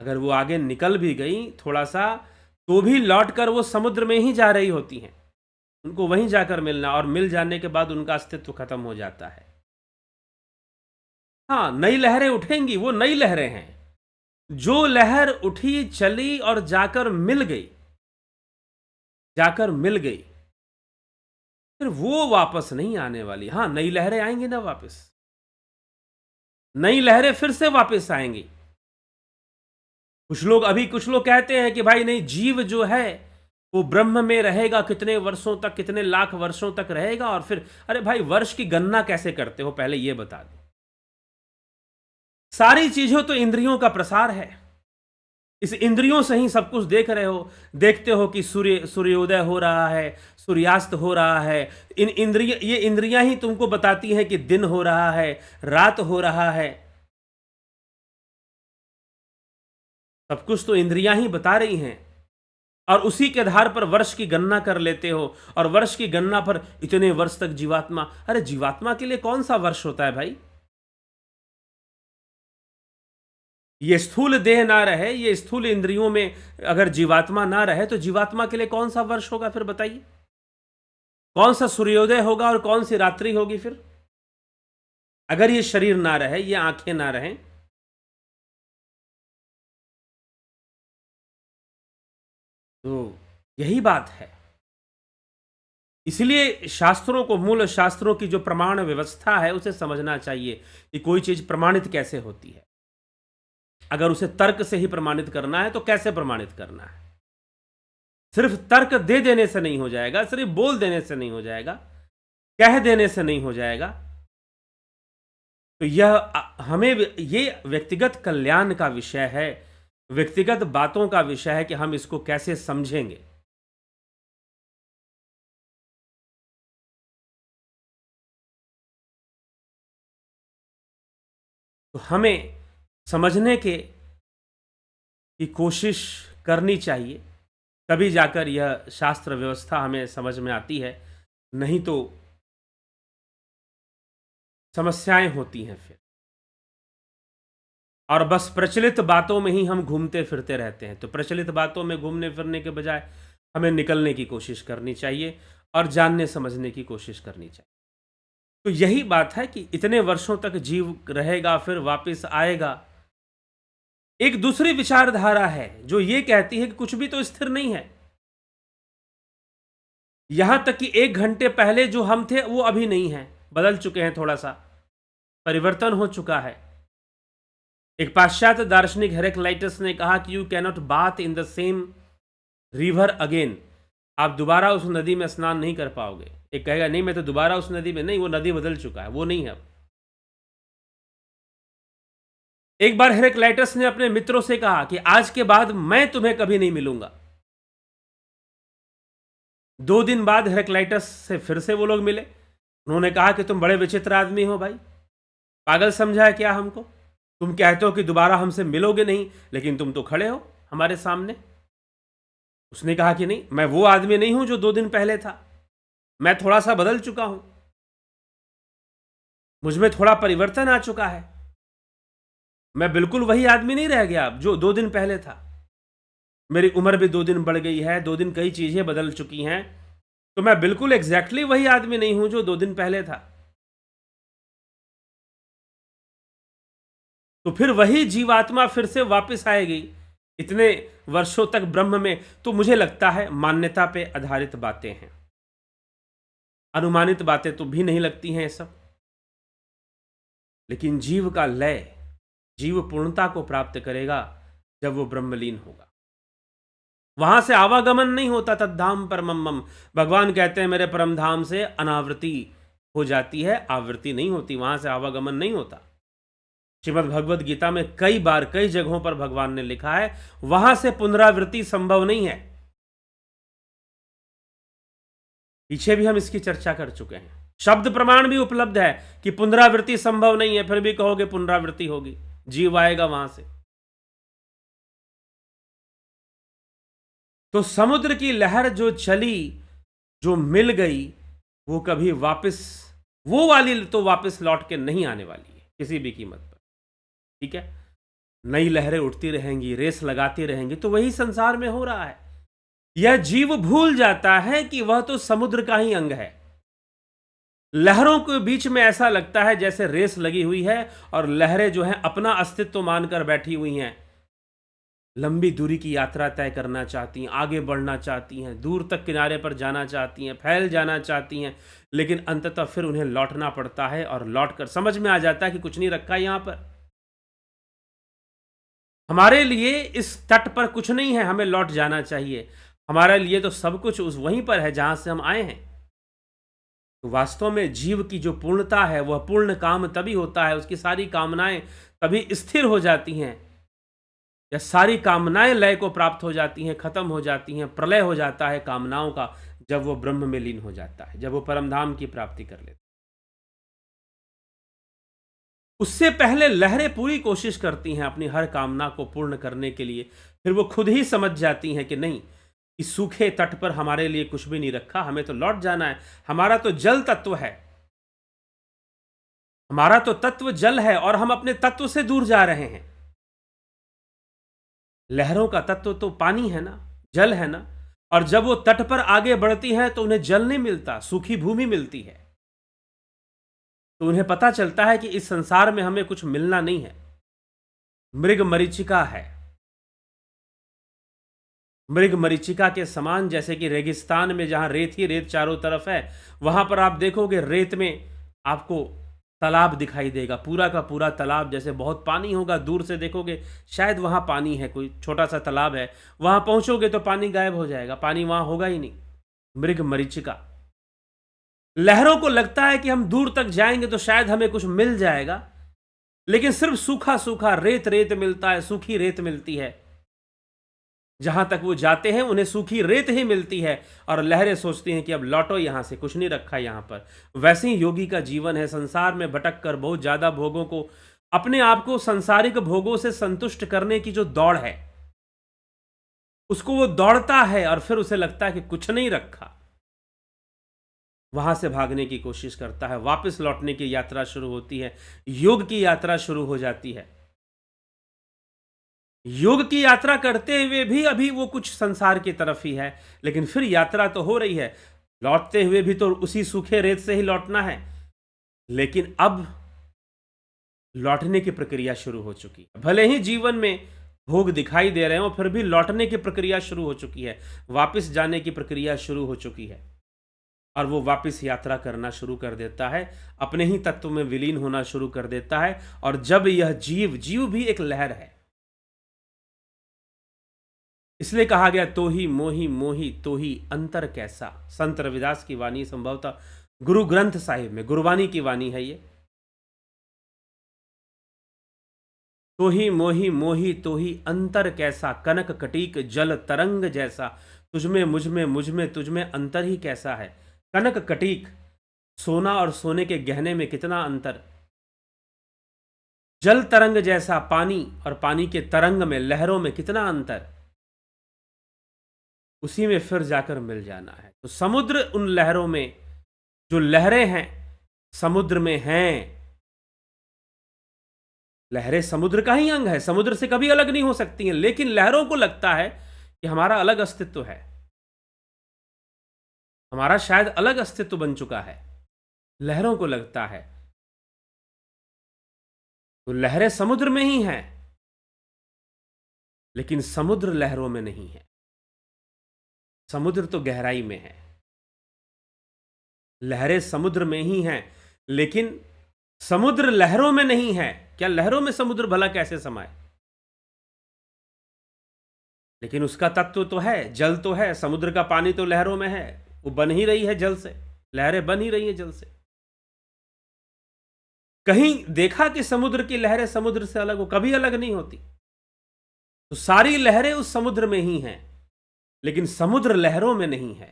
अगर वो आगे निकल भी गई थोड़ा सा, तो भी लौटकर वो समुद्र में ही जा रही होती हैं। उनको वहीं जाकर मिलना, और मिल जाने के बाद उनका अस्तित्व खत्म हो जाता है। हाँ, नई लहरें उठेंगी, वो नई लहरें हैं। जो लहर उठी, चली और जाकर मिल गई, फिर वो वापस नहीं आने वाली। हाँ, नई लहरें आएंगी ना वापस, नई लहरें फिर से वापस आएंगी। कुछ लोग कहते हैं कि भाई नहीं, जीव जो है वो ब्रह्म में रहेगा कितने वर्षों तक, कितने लाख वर्षों तक रहेगा, और फिर अरे भाई, वर्ष की गणना कैसे करते हो पहले ये बता दो। सारी चीजों तो इंद्रियों का प्रसार है। इस इंद्रियों से ही सब कुछ देख रहे हो, देखते हो कि सूर्योदय हो रहा है, सूर्यास्त हो रहा है। ये इंद्रियां ही तुमको बताती हैं कि दिन हो रहा है, रात हो रहा है। सब कुछ तो इंद्रियां ही बता रही हैं, और उसी के आधार पर वर्ष की गणना कर लेते हो, और वर्ष की गणना पर इतने वर्ष तक जीवात्मा। अरे जीवात्मा के लिए कौन सा वर्ष होता है भाई? ये स्थूल देह ना रहे, ये स्थूल इंद्रियों में अगर जीवात्मा ना रहे, तो जीवात्मा के लिए कौन सा वर्ष होगा फिर बताइए? कौन सा सूर्योदय होगा और कौन सी रात्रि होगी फिर? अगर ये शरीर ना रहे, ये आंखें ना रहें। तो यही बात है। इसलिए शास्त्रों को, मूल शास्त्रों की जो प्रमाण व्यवस्था है, उसे समझना चाहिए कि कोई चीज प्रमाणित कैसे होती है। अगर उसे तर्क से ही प्रमाणित करना है तो कैसे प्रमाणित करना है? सिर्फ तर्क दे देने से नहीं हो जाएगा, सिर्फ बोल देने से नहीं हो जाएगा, कह देने से नहीं हो जाएगा। तो यह हमें ये व्यक्तिगत कल्याण का विषय है, व्यक्तिगत बातों का विषय है कि हम इसको कैसे समझेंगे। तो हमें समझने की कोशिश करनी चाहिए, तभी जाकर यह शास्त्र व्यवस्था हमें समझ में आती है, नहीं तो समस्याएं होती हैं फिर। और बस प्रचलित बातों में ही हम घूमते फिरते रहते हैं। तो प्रचलित बातों में घूमने फिरने के बजाय हमें निकलने की कोशिश करनी चाहिए और जानने समझने की कोशिश करनी चाहिए। तो यही बात है कि इतने वर्षों तक जीव रहेगा, फिर वापस आएगा। एक दूसरी विचारधारा है जो ये कहती है कि कुछ भी तो स्थिर नहीं है। यहां तक कि 1 घंटे पहले जो हम थे वो अभी नहीं है, बदल चुके हैं, थोड़ा सा परिवर्तन हो चुका है। एक पाश्चात्य दार्शनिक हेरेक्लाइटस ने कहा कि you cannot bath in the same river again. आप दोबारा उस नदी में स्नान नहीं कर पाओगे। एक कहेगा नहीं मैं तो दोबारा उस नदी में, नहीं, वो नदी बदल चुका है, वो नहीं है अब। एक बार हेरेक्लाइटस ने अपने मित्रों से कहा कि आज के बाद मैं तुम्हें कभी नहीं मिलूंगा। 2 दिन बाद हेरेक्लाइटस से फिर से वो लोग मिले। उन्होंने कहा कि तुम बड़े विचित्र आदमी हो भाई, पागल समझा है क्या हमको? तुम कहते हो कि दोबारा हमसे मिलोगे नहीं, लेकिन तुम तो खड़े हो हमारे सामने। उसने कहा कि नहीं, मैं वो आदमी नहीं हूं जो 2 दिन पहले था, मैं थोड़ा सा बदल चुका हूं, मुझमें थोड़ा परिवर्तन आ चुका है, मैं बिल्कुल वही आदमी नहीं रह गया अब जो 2 दिन पहले था। मेरी उम्र भी 2 दिन बढ़ गई है, 2 दिन कई चीजें बदल चुकी हैं, तो मैं बिल्कुल एग्जैक्टली वही आदमी नहीं हूं जो 2 दिन पहले था। तो फिर वही जीवात्मा फिर से वापस आएगी इतने वर्षों तक ब्रह्म में। तो मुझे लगता है मान्यता पे आधारित बातें हैं, अनुमानित बातें तो भी नहीं लगती हैं ये सब। लेकिन जीव का लय, जीव पूर्णता को प्राप्त करेगा जब वो ब्रह्मलीन होगा। वहां से आवागमन नहीं होता, तद्धाम परमम मम। भगवान कहते हैं मेरे परम धाम से अनावृत्ति हो जाती है, आवृत्ति नहीं होती, वहां से आवागमन नहीं होता। श्रीमद् भगवद गीता में कई बार कई जगहों पर भगवान ने लिखा है वहां से पुनरावृत्ति संभव नहीं है। पीछे भी हम इसकी चर्चा कर चुके हैं, शब्द प्रमाण भी उपलब्ध है कि पुनरावृत्ति संभव नहीं है, फिर भी कहोगे पुनरावृत्ति होगी, जीव आएगा वहां से। तो समुद्र की लहर जो चली, जो मिल गई, वो कभी वापस, वो वाली तो वापस लौट के नहीं आने वाली है किसी भी कीमत पर। ठीक है, नई लहरें उठती रहेंगी, रेस लगाती रहेंगी। तो वही संसार में हो रहा है। यह जीव भूल जाता है कि वह तो समुद्र का ही अंग है। लहरों के बीच में ऐसा लगता है जैसे रेस लगी हुई है और लहरें जो हैं अपना अस्तित्व मानकर बैठी हुई हैं, लंबी दूरी की यात्रा तय करना चाहती हैं, आगे बढ़ना चाहती हैं, दूर तक किनारे पर जाना चाहती हैं, फैल जाना चाहती हैं, लेकिन अंततः फिर उन्हें लौटना पड़ता है और लौटकर समझ में आ जाता है कि कुछ नहीं रखा यहां पर। हमारे लिए इस तट पर कुछ नहीं है, हमें लौट जाना चाहिए। हमारे लिए तो सब कुछ उस वहीं पर है जहां से हम आए हैं। तो वास्तव में जीव की जो पूर्णता है वह पूर्ण काम तभी होता है, उसकी सारी कामनाएं तभी स्थिर हो जाती हैं, या सारी कामनाएं लय को प्राप्त हो जाती हैं, खत्म हो जाती हैं, प्रलय हो जाता है कामनाओं का, जब वो ब्रह्म में लीन हो जाता है, जब वो परमधाम की प्राप्ति कर लेता है। उससे पहले लहरें पूरी कोशिश करती हैं अपनी हर कामना को पूर्ण करने के लिए, फिर वो खुद ही समझ जाती हैं कि नहीं, इस सूखे तट पर हमारे लिए कुछ भी नहीं रखा, हमें तो लौट जाना है। हमारा तो जल तत्व है, हमारा तो तत्व जल है और हम अपने तत्व से दूर जा रहे हैं। लहरों का तत्व तो पानी है ना, जल है ना, और जब वो तट पर आगे बढ़ती हैं तो उन्हें जल नहीं मिलता, सूखी भूमि मिलती है। तो उन्हें पता चलता है कि इस संसार में हमें कुछ मिलना नहीं है, मृग मरीचिका है। मृग मरीचिका के समान, जैसे कि रेगिस्तान में जहां रेत ही रेत चारों तरफ है, वहां पर आप देखोगे रेत में आपको तालाब दिखाई देगा, पूरा का पूरा तालाब, जैसे बहुत पानी होगा, दूर से देखोगे शायद वहाँ पानी है, कोई छोटा सा तालाब है, वहाँ पहुँचोगे तो पानी गायब हो जाएगा, पानी वहाँ होगा ही नहीं। मृग मरीचिका, लहरों को लगता है कि हम दूर तक जाएंगे तो शायद हमें कुछ मिल जाएगा, लेकिन सिर्फ सूखा सूखा रेत रेत मिलता है, सूखी रेत मिलती है। जहां तक वो जाते हैं उन्हें सूखी रेत ही मिलती है, और लहरें सोचती हैं कि अब लौटो यहां से, कुछ नहीं रखा यहां पर। वैसे ही योगी का जीवन है, संसार में भटक कर बहुत ज्यादा भोगों को, अपने आप को सांसारिक भोगों से संतुष्ट करने की जो दौड़ है, उसको वो दौड़ता है और फिर उसे लगता है कि कुछ नहीं रखा, वहां से भागने की कोशिश करता है, वापस लौटने की यात्रा शुरू होती है, योग की यात्रा शुरू हो जाती है। योग की यात्रा करते हुए भी अभी वो कुछ संसार की तरफ ही है, लेकिन फिर यात्रा तो हो रही है, लौटते हुए भी तो उसी सूखे रेत से ही लौटना है, लेकिन अब लौटने की प्रक्रिया शुरू हो चुकी है। भले ही जीवन में भोग दिखाई दे रहे हो, फिर भी लौटने की प्रक्रिया शुरू हो चुकी है, वापस जाने की प्रक्रिया शुरू हो चुकी है, और वो वापस यात्रा करना शुरू कर देता है, अपने ही तत्व में विलीन होना शुरू कर देता है। और जब यह जीव भी एक लहर है, इसलिए कहा गया तो ही मोही मोही तो ही अंतर कैसा। संत रविदास की वाणी, संभवतः गुरु ग्रंथ साहिब में गुरबानी की वाणी है ये। तो ही मोही मोही तो ही अंतर कैसा, कनक कटीक जल तरंग जैसा, तुझमें मुझमें तुझमें अंतर ही कैसा है। कनक कटीक, सोना और सोने के गहने में कितना अंतर, जल तरंग जैसा, पानी और पानी के तरंग में, लहरों में कितना अंतर, उसी में फिर जाकर मिल जाना है। तो समुद्र उन लहरों में, जो लहरें हैं समुद्र में हैं, लहरें समुद्र का ही अंग है, समुद्र से कभी अलग नहीं हो सकती हैं, लेकिन लहरों को लगता है कि हमारा अलग अस्तित्व है, हमारा शायद अलग अस्तित्व बन चुका है, लहरों को लगता है। तो लहरें समुद्र में ही हैं, लेकिन समुद्र लहरों में नहीं है, समुद्र तो गहराई में है। लहरें समुद्र में ही हैं, लेकिन समुद्र लहरों में नहीं है। क्या लहरों में समुद्र भला कैसे समाए? लेकिन उसका तत्व तो है, जल तो है, समुद्र का पानी तो लहरों में है, वो बन ही रही है जल से, लहरें बन ही रही है जल से। कहीं देखा कि समुद्र की लहरें समुद्र से अलग हो? कभी अलग नहीं होती। तो सारी लहरें उस समुद्र में ही हैं, लेकिन समुद्र लहरों में नहीं है।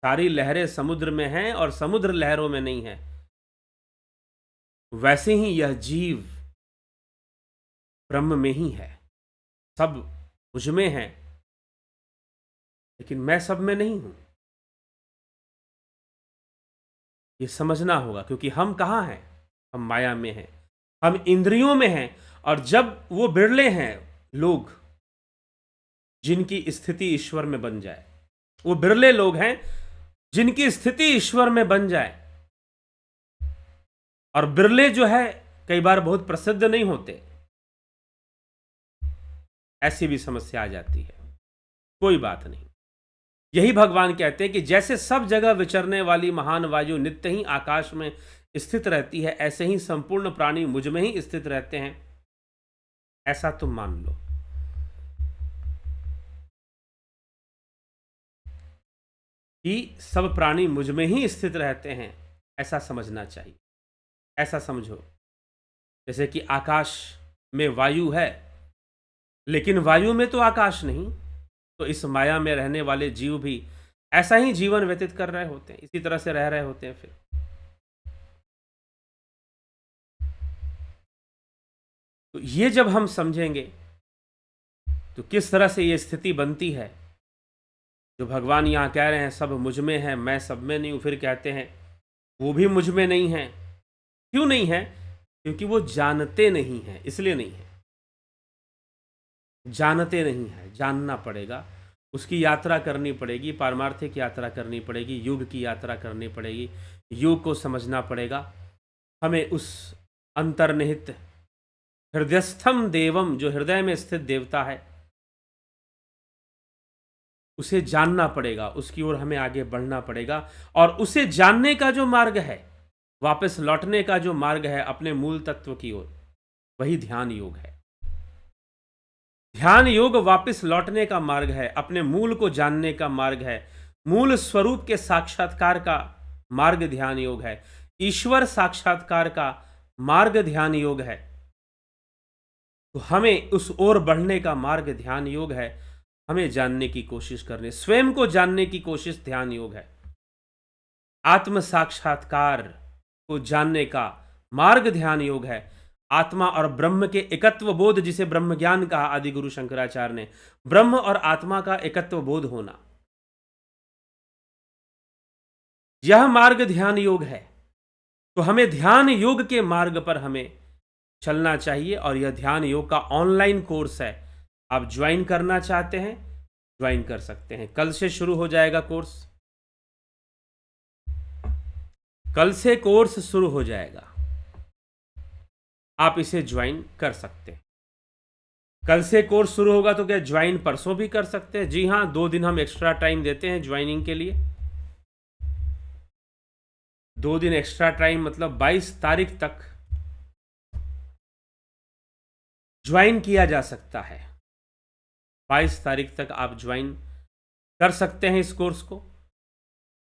सारी लहरें समुद्र में हैं और समुद्र लहरों में नहीं है। वैसे ही यह जीव ब्रह्म में ही है, सब मुझ में है, लेकिन मैं सब में नहीं हूं। ये समझना होगा, क्योंकि हम कहां हैं? हम माया में हैं, हम इंद्रियों में हैं। और जब वो बिरले हैं लोग जिनकी स्थिति ईश्वर में बन जाए, वो बिरले लोग हैं जिनकी स्थिति ईश्वर में बन जाए। और बिरले जो है कई बार बहुत प्रसिद्ध नहीं होते, ऐसी भी समस्या आ जाती है। कोई बात नहीं। यही भगवान कहते हैं कि जैसे सब जगह विचरने वाली महान वायु नित्य ही आकाश में स्थित रहती है, ऐसे ही संपूर्ण प्राणी मुझ में ही स्थित रहते हैं, ऐसा तुम मान लो। कि सब प्राणी मुझ में ही स्थित रहते हैं, ऐसा समझना चाहिए। ऐसा समझो जैसे कि आकाश में वायु है, लेकिन वायु में तो आकाश नहीं। तो इस माया में रहने वाले जीव भी ऐसा ही जीवन व्यतीत कर रहे होते हैं, इसी तरह से रह रहे होते हैं। फिर तो ये जब हम समझेंगे तो किस तरह से ये स्थिति बनती है, जो भगवान यहाँ कह रहे हैं सब मुझ में है, मैं सब में नहीं हूँ, फिर कहते हैं वो भी मुझ में नहीं है। क्यों नहीं है? क्योंकि वो जानते नहीं है, इसलिए नहीं है। जानते नहीं है, जानना पड़ेगा, उसकी यात्रा करनी पड़ेगी, पारमार्थिक यात्रा करनी पड़ेगी, युग की यात्रा करनी पड़ेगी, युग को समझना पड़ेगा। हमें उस अंतर्निहित हृदयस्थम देवम, जो हृदय में स्थित देवता है, उसे जानना पड़ेगा, उसकी ओर हमें आगे बढ़ना पड़ेगा। और उसे जानने का जो मार्ग है वापस लौटने का जो मार्ग है अपने मूल तत्व की ओर, वही ध्यान योग है। ध्यान योग वापस लौटने का मार्ग है, अपने मूल को जानने का मार्ग है, मूल स्वरूप के साक्षात्कार का मार्ग ध्यान योग है, ईश्वर साक्षात्कार का मार्ग ध्यान योग है। तो हमें उस ओर बढ़ने का मार्ग ध्यान योग है। हमें जानने की कोशिश करने, स्वयं को जानने की कोशिश ध्यान योग है। आत्म साक्षात्कार को जानने का मार्ग ध्यान योग है। आत्मा और ब्रह्म के एकत्व बोध, जिसे ब्रह्म ज्ञान कहा आदि गुरु शंकराचार्य ने, ब्रह्म और आत्मा का एकत्व बोध होना, यह मार्ग ध्यान योग है। तो हमें ध्यान योग के मार्ग पर हमें चलना चाहिए। और यह ध्यान योग का ऑनलाइन कोर्स है। आप ज्वाइन करना चाहते हैं, ज्वाइन कर सकते हैं। कल से शुरू हो जाएगा कोर्स। कल से कोर्स शुरू हो जाएगा, आप इसे ज्वाइन कर सकते हैं। कल से कोर्स शुरू होगा तो क्या ज्वाइन परसों भी कर सकते हैं? जी हाँ, 2 दिन हम एक्स्ट्रा टाइम देते हैं ज्वाइनिंग के लिए। 2 दिन एक्स्ट्रा टाइम मतलब 22 तारीख तक ज्वाइन किया जा सकता है। 22 तारीख तक आप ज्वाइन कर सकते हैं इस कोर्स को।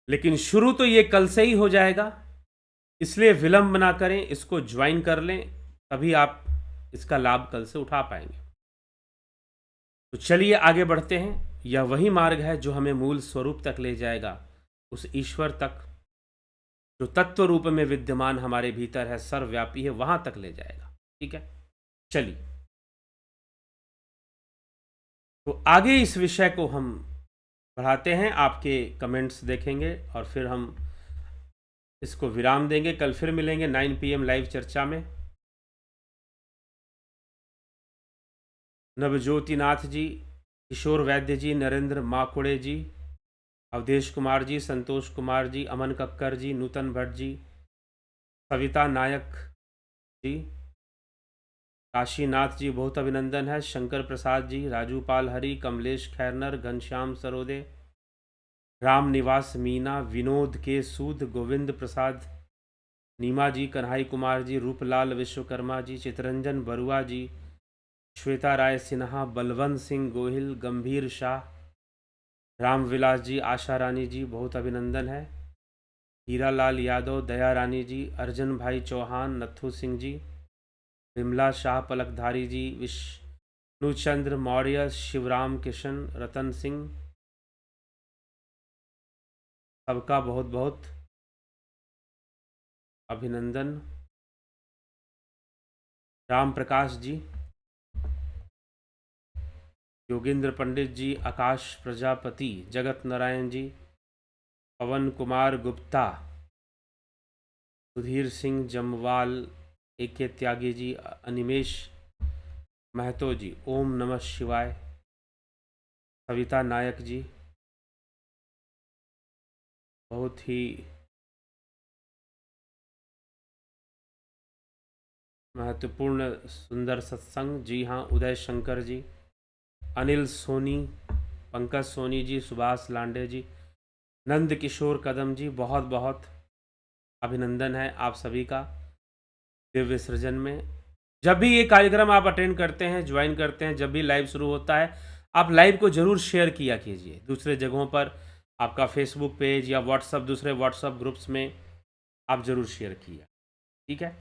लेकिन शुरू तो ये कल से ही हो जाएगा, इसलिए विलंब ना करें, इसको ज्वाइन कर लें, तभी आप इसका लाभ कल से उठा पाएंगे। तो चलिए आगे बढ़ते हैं। यह वही मार्ग है जो हमें मूल स्वरूप तक ले जाएगा, उस ईश्वर तक जो तत्व रूप में विद्यमान हमारे भीतर है, सर्वव्यापी है, वहां तक ले जाएगा। ठीक है, चलिए तो आगे इस विषय को हम बढ़ाते हैं। आपके कमेंट्स देखेंगे और फिर हम इसको विराम देंगे। कल फिर मिलेंगे 9 PM लाइव चर्चा में। नवज्योति नाथ जी, किशोर वैद्य जी, नरेंद्र माकुड़े जी, अवधेश कुमार जी, संतोष कुमार जी, अमन कक्कर जी, नूतन भट्ट जी, सविता नायक जी, काशीनाथ जी, बहुत अभिनंदन है। शंकर प्रसाद जी, राजू पाल हरी, कमलेश खैरनर, घनश्याम सरोदे, राम निवास मीना, विनोद के सूद, गोविंद प्रसाद, नीमा जी, कन्हाई कुमार जी, रूपलाल विश्वकर्मा जी, चितरंजन बरुआ जी, श्वेता राय सिन्हा, बलवंत सिंह गोहिल, गंभीर शाह, रामविलास जी, आशा रानी जी, बहुत अभिनंदन है। हीरालाल यादव, दया रानी जी, अर्जन भाई चौहान, नथु सिंह जी, विमला शाह, पलकधारी जी, विष्णुचंद्र मौर्य, शिवराम किशन, रतन सिंह, सबका बहुत बहुत अभिनंदन। राम प्रकाश जी, योगेंद्र पंडित जी, आकाश प्रजापति, जगत नारायण जी, पवन कुमार गुप्ता, सुधीर सिंह जमवाल, AK त्यागी जी, अनिमेश महतो जी, ओम नमः शिवाय, सविता नायक जी, बहुत ही महत्वपूर्ण सुंदर सत्संग। जी हाँ, उदय शंकर जी, अनिल सोनी, पंकज सोनी जी, सुभाष लांडे जी, नंद किशोर कदम जी, बहुत बहुत अभिनंदन है आप सभी का दिव्य सृजन में। जब भी ये कार्यक्रम आप अटेंड करते हैं, ज्वाइन करते हैं, जब भी लाइव शुरू होता है, आप लाइव को जरूर शेयर किया कीजिए दूसरे जगहों पर। आपका फेसबुक पेज या व्हाट्सअप, दूसरे व्हाट्सअप ग्रुप्स में आप जरूर शेयर किया। ठीक है,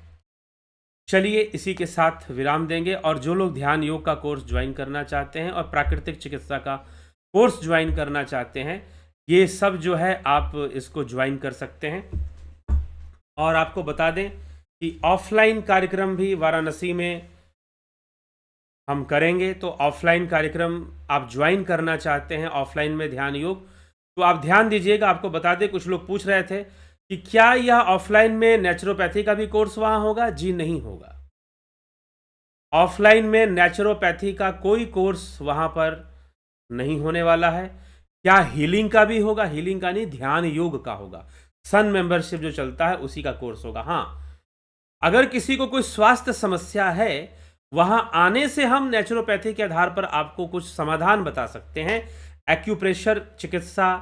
चलिए इसी के साथ विराम देंगे। और जो लोग ध्यान योग का कोर्स ज्वाइन करना चाहते हैं और प्राकृतिक चिकित्सा का कोर्स ज्वाइन करना चाहते हैं, ये सब जो है आप इसको ज्वाइन कर सकते हैं। और आपको बता दें कि ऑफलाइन कार्यक्रम भी वाराणसी में हम करेंगे। तो ऑफलाइन कार्यक्रम आप ज्वाइन करना चाहते हैं, ऑफलाइन में ध्यान योग, तो आप ध्यान दीजिएगा। आपको बता दें, कुछ लोग पूछ रहे थे कि क्या यह ऑफलाइन में नेचुरोपैथी का भी कोर्स वहां होगा? जी नहीं होगा। ऑफलाइन में नेचुरोपैथी का कोई कोर्स वहां पर नहीं होने वाला है। क्या हीलिंग का भी होगा? हीलिंग का नहीं, ध्यान योग का होगा। सन मेंबरशिप जो चलता है उसी का कोर्स होगा। हाँ, अगर किसी को कोई स्वास्थ्य समस्या है, वहां आने से हम नेचुरोपैथी के आधार पर आपको कुछ समाधान बता सकते हैं। एक्यूप्रेशर चिकित्सा,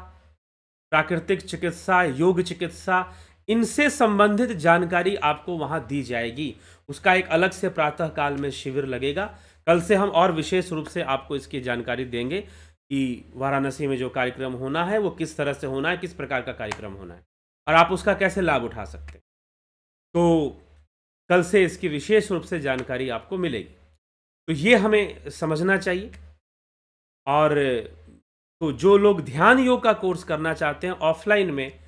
प्राकृतिक चिकित्सा, योग चिकित्सा, इनसे संबंधित जानकारी आपको वहां दी जाएगी। उसका एक अलग से प्रातः काल में शिविर लगेगा। कल से हम और विशेष रूप से आपको इसकी जानकारी देंगे कि वाराणसी में जो कार्यक्रम होना है वो किस तरह से होना है, किस प्रकार का कार्यक्रम होना है और आप उसका कैसे लाभ उठा सकते हैं। तो कल से इसकी विशेष रूप से जानकारी आपको मिलेगी। तो ये हमें समझना चाहिए। और तो जो लोग ध्यान योग का कोर्स करना चाहते हैं ऑफलाइन में,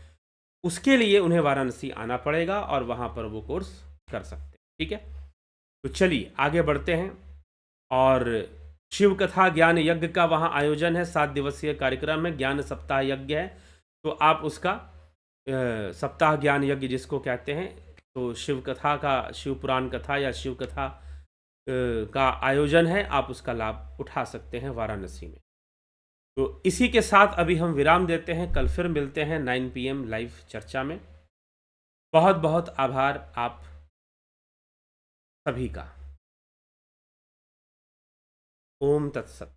उसके लिए उन्हें वाराणसी आना पड़ेगा और वहाँ पर वो कोर्स कर सकते हैं। ठीक है, तो चलिए आगे बढ़ते हैं। और शिव कथा ज्ञान यज्ञ का वहाँ आयोजन है, 7 दिवसीय कार्यक्रम है, ज्ञान सप्ताह यज्ञ है। तो आप उसका सप्ताह ज्ञान यज्ञ जिसको कहते हैं, तो शिव कथा का, शिव पुराण कथा या शिव कथा का आयोजन है, आप उसका लाभ उठा सकते हैं वाराणसी में। तो इसी के साथ अभी हम विराम देते हैं। कल फिर मिलते हैं 9 PM लाइव चर्चा में। बहुत बहुत आभार आप सभी का। ओम तत्सत।